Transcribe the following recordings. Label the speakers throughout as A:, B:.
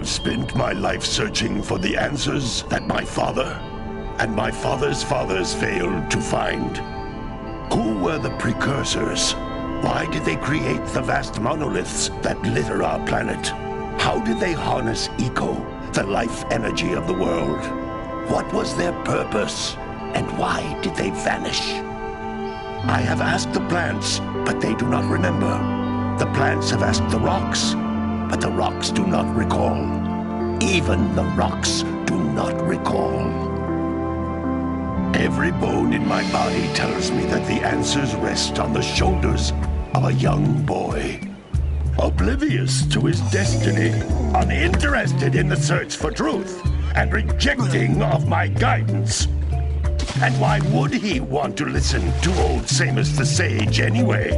A: have spent my life searching for the answers that my father and my father's fathers failed to find. Who were the precursors? Why did they create the vast monoliths that litter our planet? How did they harness eco, the life energy of the world? What was their purpose? And why did they vanish? I have asked the plants, but they do not remember. The plants have asked the rocks, but the rocks do not recall. Even the rocks do not recall. Every bone in my body tells me that the answers rest on the shoulders of a young boy. Oblivious to his destiny, uninterested in the search for truth, and rejecting of my guidance. And why would he want to listen to old Samus the Sage anyway?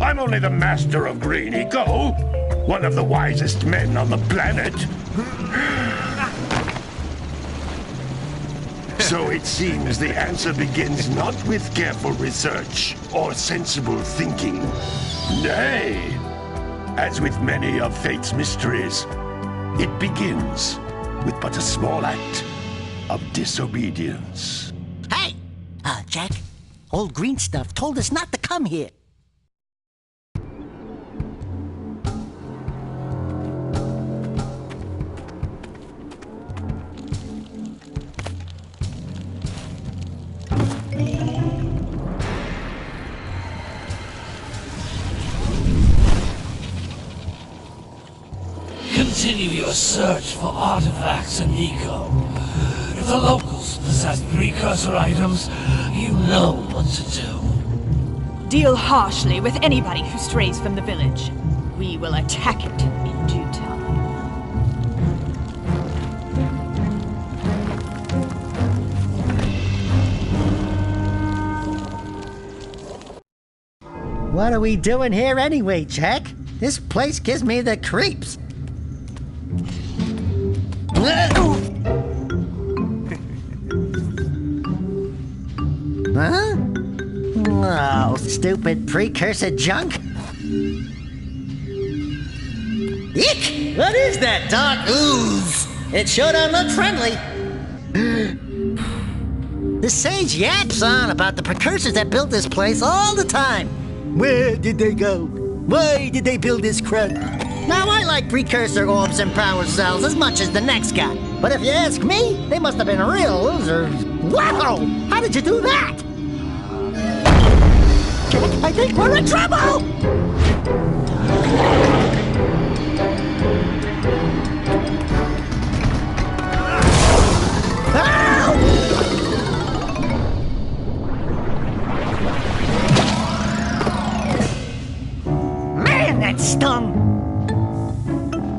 A: I'm only the master of green eco, one of the wisest men on the planet. So it seems the answer begins not with careful research or sensible thinking. Nay, as with many of fate's mysteries, it begins with but a small act of disobedience.
B: Hey! Jack, old green stuff told us not to come here.
C: Continue your search for artifacts and eco. If the locals possess precursor items, you know what to do.
D: Deal harshly with anybody who strays from the village. We will attack it in due time.
B: What are we doing here anyway, Jack? This place gives me the creeps. Huh? Oh, stupid precursor junk. Eek! What is that dark ooze? It sure don't look friendly. The sage yaps on about the precursors that built this place all the time. Where did they go? Why did they build this crud? Now, I like precursor orbs and power cells as much as the next guy. But if you ask me, they must have been real losers. Wow! How did you do that? Jack, I think we're in trouble! Man, that stung!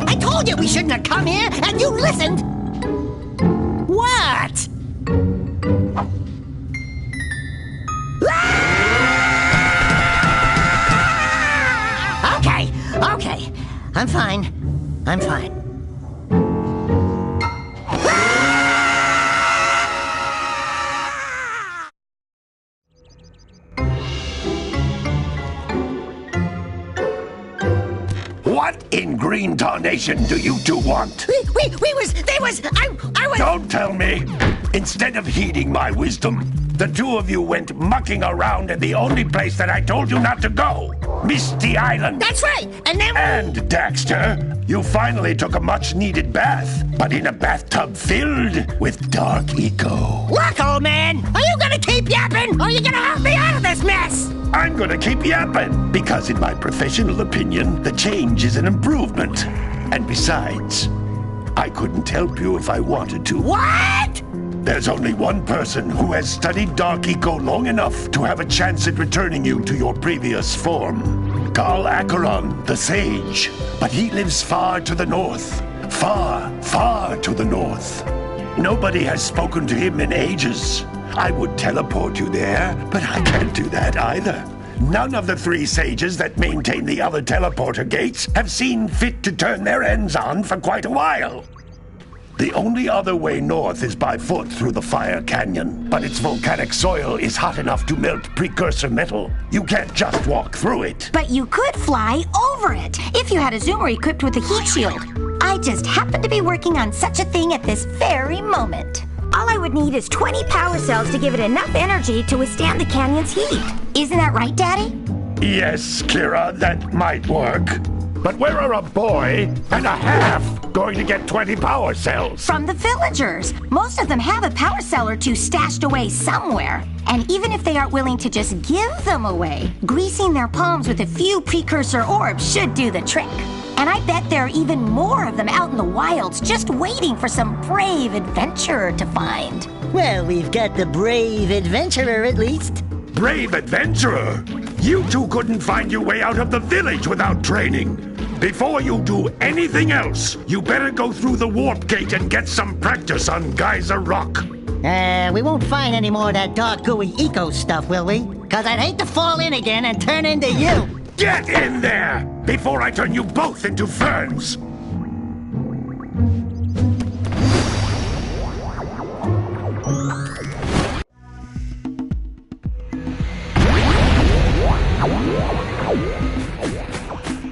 B: I told you we shouldn't have come here, and you listened! What? Okay. I'm fine.
A: What in green tarnation do you two want?
B: I was...
A: Don't tell me! Instead of heeding my wisdom, the two of you went mucking around in the only place that I told you not to go. Misty Island.
B: That's right, and then...
A: And, Daxter, you finally took a much-needed bath, but in a bathtub filled with dark eco.
B: Look, old man, are you gonna keep yapping, or are you gonna help me out of this mess?
A: I'm gonna keep yapping, because in my professional opinion, the change is an improvement. And besides, I couldn't help you if I wanted to.
B: What?
A: There's only one person who has studied Dark Eco long enough to have a chance at returning you to your previous form. Carl Acheron, the Sage. But he lives far to the north. Far to the north. Nobody has spoken to him in ages. I would teleport you there, but I can't do that either. None of the three sages that maintain the other teleporter gates have seen fit to turn their ends on for quite a while. The only other way north is by foot through the Fire Canyon, but its volcanic soil is hot enough to melt precursor metal. You can't just walk through it.
E: But you could fly over it, if you had a zoomer equipped with a heat shield. I I just happen to be working on such a thing at this very moment. All I would need is 20 power cells to give it enough energy to withstand the canyon's heat. Isn't that right, Daddy?
A: Yes, Kira, that might work. But where are a boy and a half going to get 20 power cells?
E: From the villagers. Most of them have a power cell or two stashed away somewhere. And even if they aren't willing to just give them away, greasing their palms with a few precursor orbs should do the trick. And I bet there are even more of them out in the wilds just waiting for some brave adventurer to find.
B: Well, we've got the brave adventurer at least.
A: Brave adventurer? You two couldn't find your way out of the village without training. Before you do anything else, you better go through the warp gate and get some practice on Geyser Rock.
B: We won't find any more of that dark gooey eco stuff, will we? 'Cause I'd hate to fall in again and turn into you.
A: Get in there before I turn you both into ferns.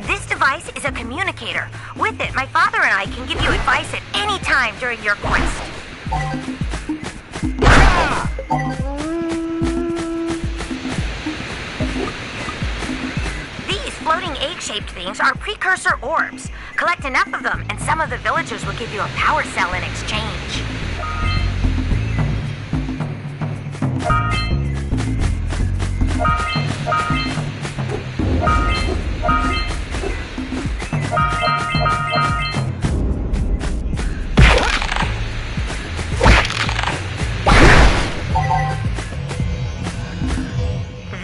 E: This device is a communicator. With it, my father and I can give you advice at any time during your quest. These floating egg-shaped things are precursor orbs. Collect enough of them, and some of the villagers will give you a power cell in exchange.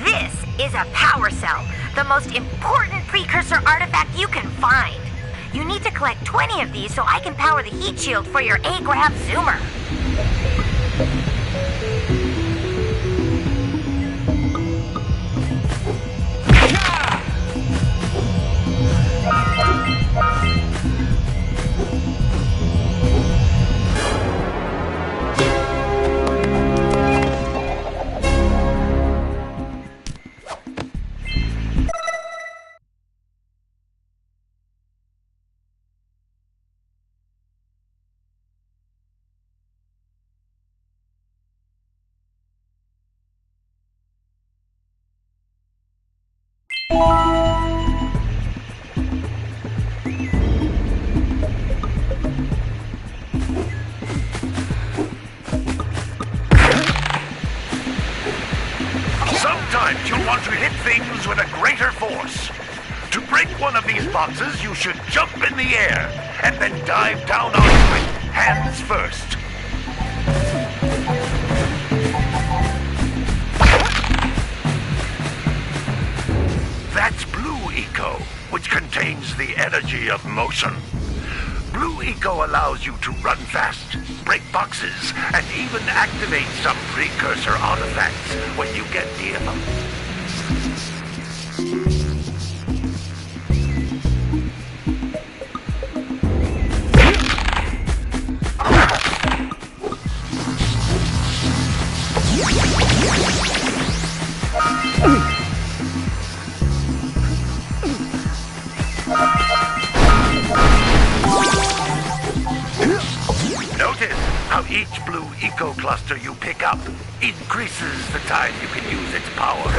E: This is a power cell, the most important precursor artifact you can find. You need to collect 20 of these so I can power the heat shield for your A-Grab Zoomer.
A: Sometimes you'll want to hit things with a greater force. To break one of these boxes, you should jump in the air and then dive down onto it, hands first. That's Blue Eco, which contains the energy of motion. Blue Eco allows you to run fast, break boxes, and even activate some precursor artifacts when you get near them. Notice how each Blue Eco cluster you pick up increases the time you can use its power.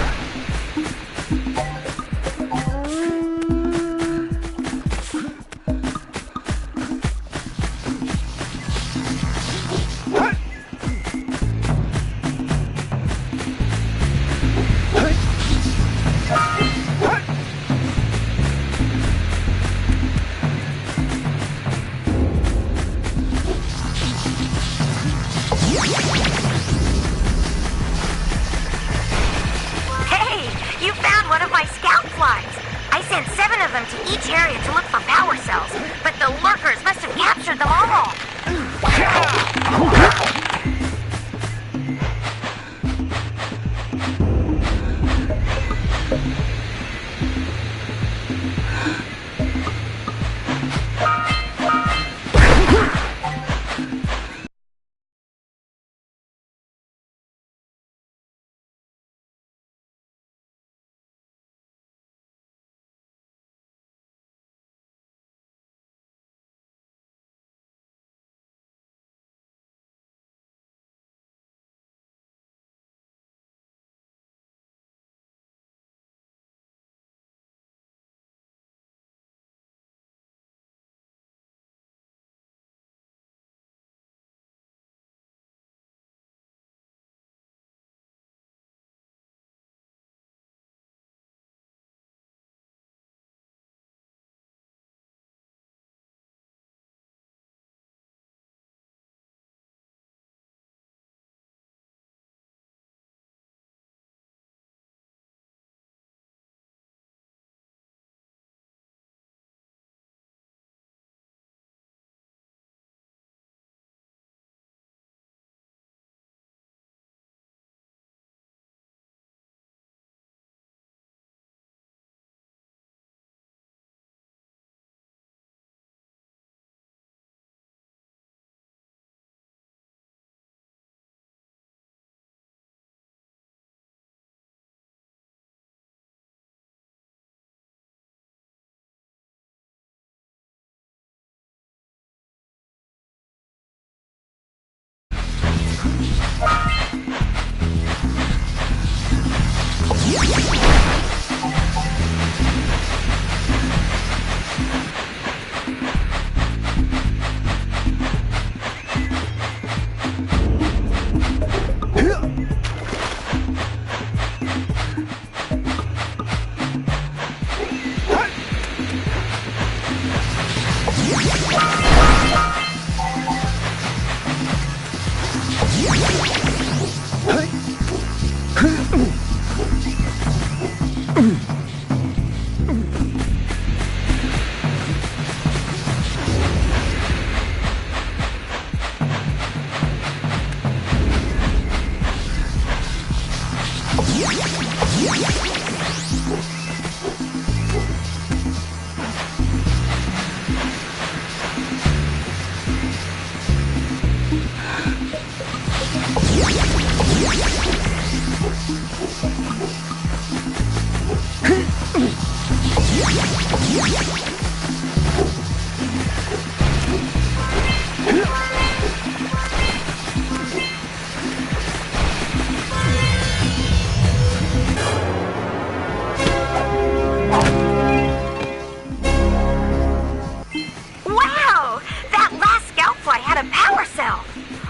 E: Wow! That last scout fly had a power cell.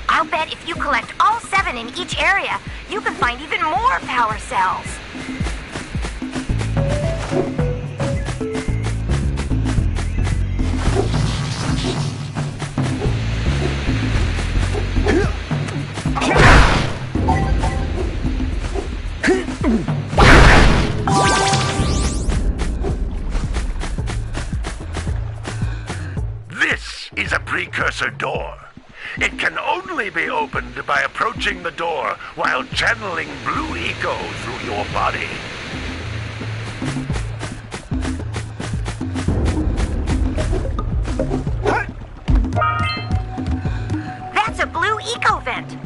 E: I'll bet if you collect all 7 in each area, you can find even more power cells.
A: This is a precursor door. It can only be opened by approaching the door while channeling blue eco through your body.
E: That's a blue eco vent.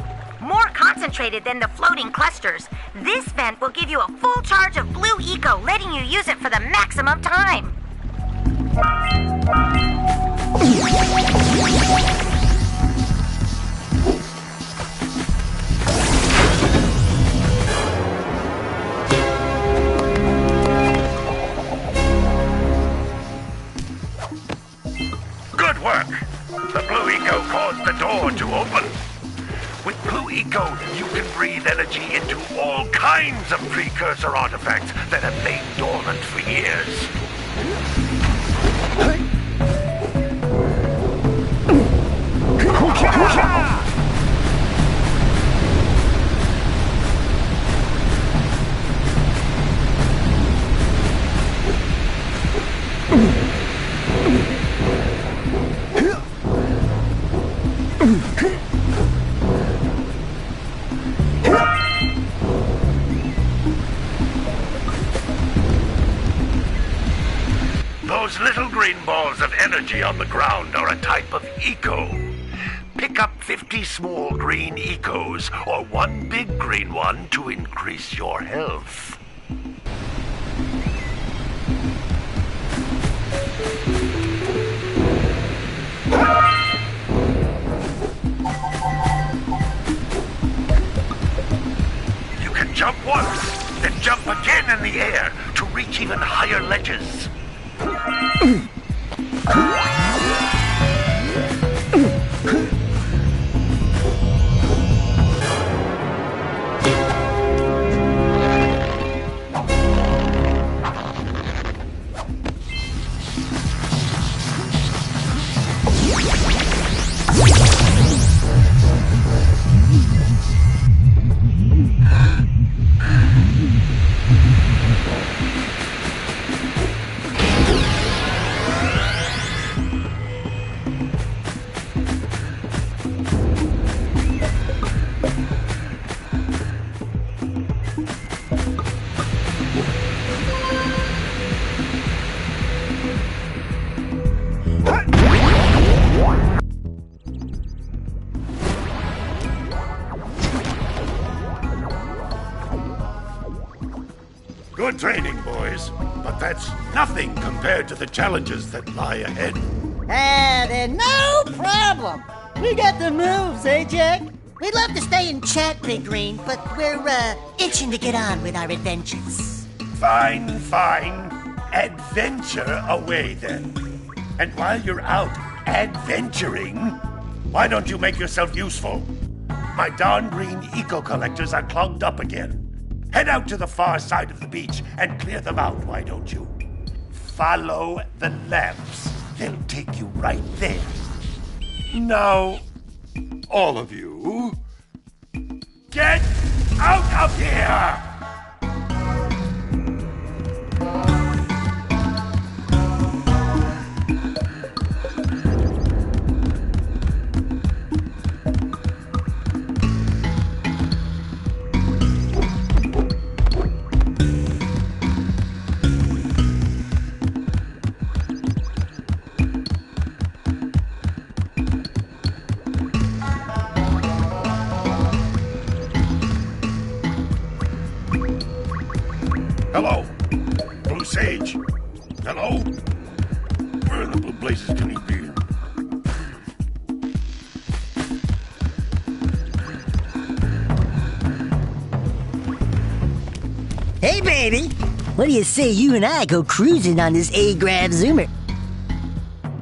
E: More concentrated than the floating clusters. This vent will give you a full charge of blue eco, letting you use it for the maximum time.
A: Good work! The blue eco caused the door to open. With blue eco, you can breathe energy into all kinds of precursor artifacts that have lain dormant for years. Those little green balls of energy on the ground are a type of eco. Pick up 50 small green ecos or 1 big green one to increase your health. You can jump once, then jump again in the air to reach even higher ledges. Good training, boys, but that's nothing compared to the challenges that lie ahead.
B: Then no problem. We got the moves, eh, Jack? We'd love to stay and chat, Big Green, but we're, itching to get on with our adventures.
A: Fine. Adventure away, then. And while you're out adventuring, why don't you make yourself useful? My darn green eco-collectors are clogged up again. Head out to the far side of the beach and clear them out, why don't you? Follow the lamps. They'll take you right there. Now, all of you, get out of here! Hello, Blue Sage. Hello? Where in the blue blazes can he be?
B: Hey, baby. What do you say you and I go cruising on this A-Grav Zoomer?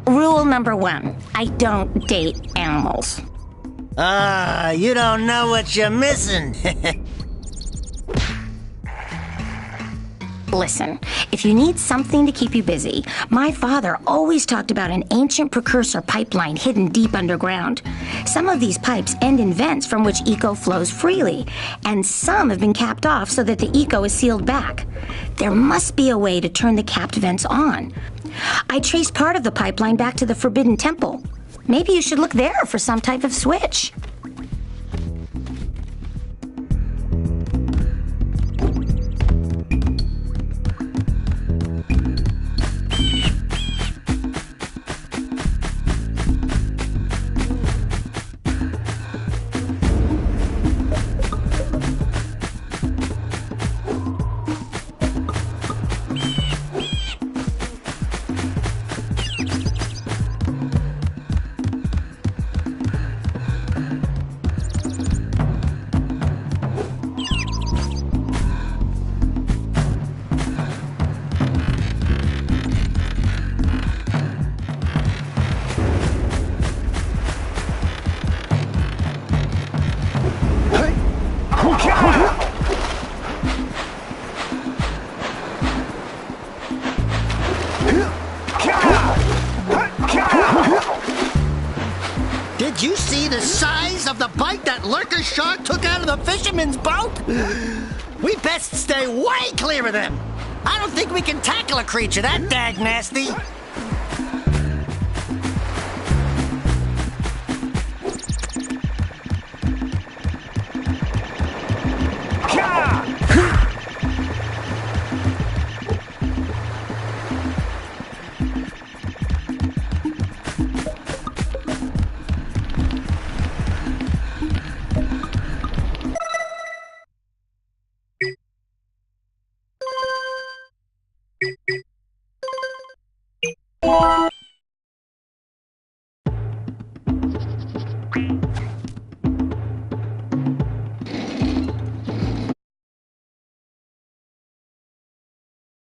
E: Rule number 1, I don't date animals.
B: You don't know what you're missing.
E: Listen, if you need something to keep you busy, my father always talked about an ancient precursor pipeline hidden deep underground. Some of these pipes end in vents from which eco flows freely, and some have been capped off so that the eco is sealed back. There must be a way to turn the capped vents on. I traced part of the pipeline back to the Forbidden Temple. Maybe you should look there for some type of switch.
B: Did you see the size of the bite that lurker shark took out of the fisherman's boat? We best stay way clear of them. I don't think we can tackle a creature that dag nasty.